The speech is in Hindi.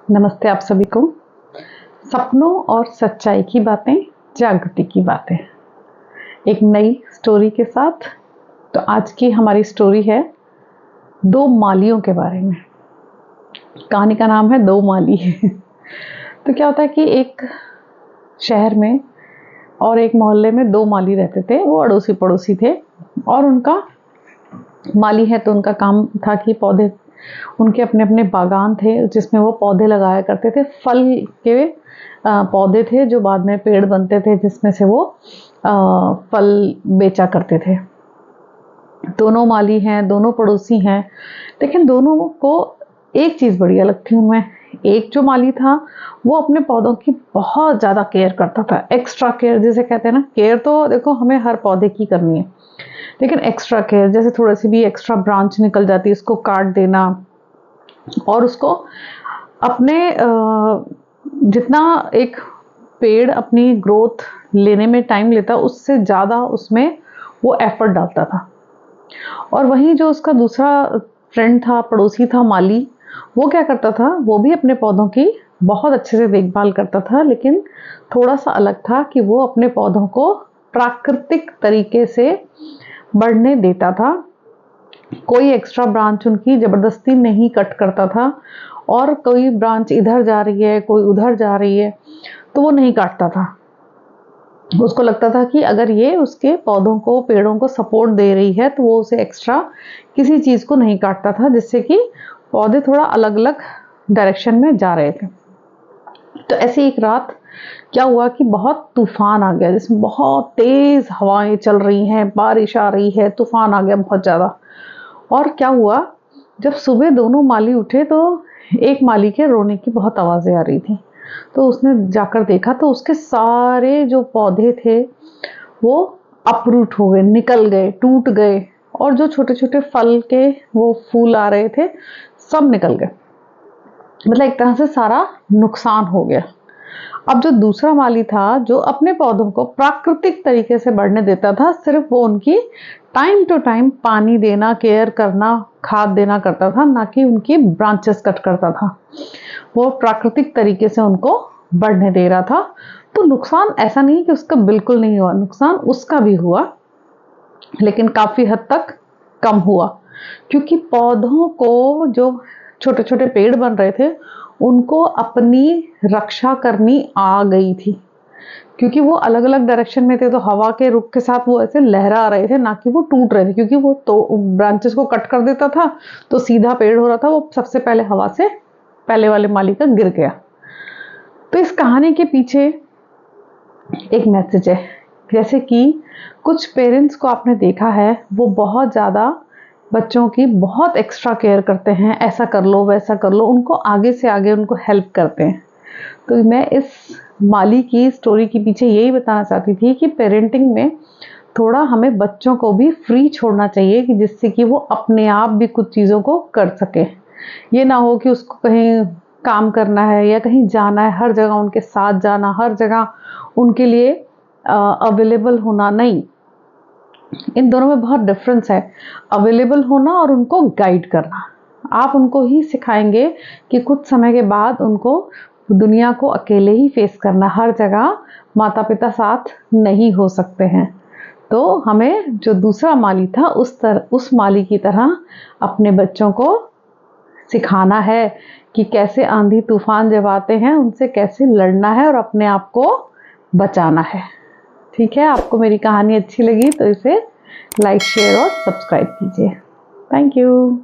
नमस्ते आप सभी को। सपनों और सच्चाई की बातें, जागृति की बातें, एक नई स्टोरी के साथ। तो आज की हमारी स्टोरी है दो मालियों के बारे में। कहानी का नाम है दो माली। तो क्या होता है कि एक शहर में और एक मोहल्ले में दो माली रहते थे। वो अड़ोसी पड़ोसी थे और उनका माली है तो उनका काम था कि पौधे, उनके अपने अपने बागान थे जिसमें वो पौधे लगाया करते थे। फल के पौधे थे जो बाद में पेड़ बनते थे जिसमें से वो फल बेचा करते थे। दोनों माली हैं, दोनों पड़ोसी हैं, लेकिन दोनों को एक चीज़ बड़ी अलग थी उनमें। एक जो माली था वो अपने पौधों की बहुत ज़्यादा केयर करता था। एक्स्ट्रा केयर जिसे कहते हैं ना। केयर तो देखो हमें हर पौधे की करनी है, लेकिन एक्स्ट्रा केयर जैसे थोड़ी सी भी एक्स्ट्रा ब्रांच निकल जाती है उसको काट देना, और उसको अपने जितना एक पेड़ अपनी ग्रोथ लेने में टाइम लेता उससे ज़्यादा उसमें वो एफर्ट डालता था। और वहीं जो उसका दूसरा फ्रेंड था, पड़ोसी था, माली, वो क्या करता था, वो भी अपने पौधों की बहुत अच्छे से देखभाल करता था, लेकिन थोड़ा सा अलग था कि वो अपने पौधों को प्राकृतिक तरीके से बढ़ने देता था। कोई एक्स्ट्रा ब्रांच उनकी ज़बरदस्ती नहीं कट करता था, और कोई ब्रांच इधर जा रही है कोई उधर जा रही है तो वो नहीं काटता था। उसको लगता था कि अगर ये उसके पौधों को, पेड़ों को सपोर्ट दे रही है तो वो उसे एक्स्ट्रा किसी चीज़ को नहीं काटता था, जिससे कि पौधे थोड़ा अलग अलग डायरेक्शन में जा रहे थे। तो ऐसी एक रात क्या हुआ कि बहुत तूफान आ गया, जिसमें बहुत तेज़ हवाएं चल रही हैं, बारिश आ रही है, तूफान आ गया बहुत ज़्यादा। और क्या हुआ, जब सुबह दोनों माली उठे तो एक माली के रोने की बहुत आवाज़ें आ रही थी। तो उसने जाकर देखा तो उसके सारे जो पौधे थे वो अपरूट हो गए, निकल गए, टूट गए, और जो छोटे छोटे फल के वो फूल आ रहे थे सब निकल गए। मतलब एक तरह से सारा नुकसान हो गया। अब जो दूसरा माली था जो अपने पौधों को प्राकृतिक तरीके से बढ़ने देता था, सिर्फ वो उनकी टाइम टू टाइम पानी देना, केयर करना, खाद देना करता था, ना कि उनकी ब्रांचेस कट करता था। वो प्राकृतिक तरीके से उनको बढ़ने दे रहा था। तो नुकसान ऐसा नहीं कि उसका बिल्कुल नहीं हुआ, नुकसान उसका भी हुआ, लेकिन काफ़ी हद तक कम हुआ, क्योंकि पौधों को, जो छोटे छोटे पेड़ बन रहे थे, उनको अपनी रक्षा करनी आ गई थी। क्योंकि वो अलग अलग डायरेक्शन में थे तो हवा के रुख के साथ वो ऐसे लहरा रहे थे, ना कि वो टूट रहे थे। क्योंकि वो तो ब्रांचेस को कट कर देता था तो सीधा पेड़ हो रहा था, वो सबसे पहले हवा से पहले वाले माली का गिर गया। तो इस कहानी के पीछे एक मैसेज है। जैसे कि कुछ पेरेंट्स को आपने देखा है, वो बहुत ज़्यादा बच्चों की बहुत एक्स्ट्रा केयर करते हैं, ऐसा कर लो वैसा कर लो, उनको आगे से आगे उनको हेल्प करते हैं। तो मैं इस माली की स्टोरी के पीछे यही बताना चाहती थी कि पेरेंटिंग में थोड़ा हमें बच्चों को भी फ्री छोड़ना चाहिए, कि जिससे कि वो अपने आप भी कुछ चीज़ों को कर सके। ये ना हो कि उसको कहीं काम करना है या कहीं जाना है, हर जगह उनके साथ जाना, हर जगह उनके लिए अवेलेबल होना। नहीं, इन दोनों में बहुत डिफरेंस है। अवेलेबल होना और उनको गाइड करना। आप उनको ही सिखाएंगे कि कुछ समय के बाद उनको दुनिया को अकेले ही फेस करना, हर जगह माता पिता साथ नहीं हो सकते हैं। तो हमें जो दूसरा माली था उस माली की तरह अपने बच्चों को सिखाना है कि कैसे आंधी तूफान जब आते हैं उनसे कैसे लड़ना है और अपने आप को बचाना है। ठीक है, आपको मेरी कहानी अच्छी लगी तो इसे लाइक, शेयर और सब्सक्राइब कीजिए। Thank you.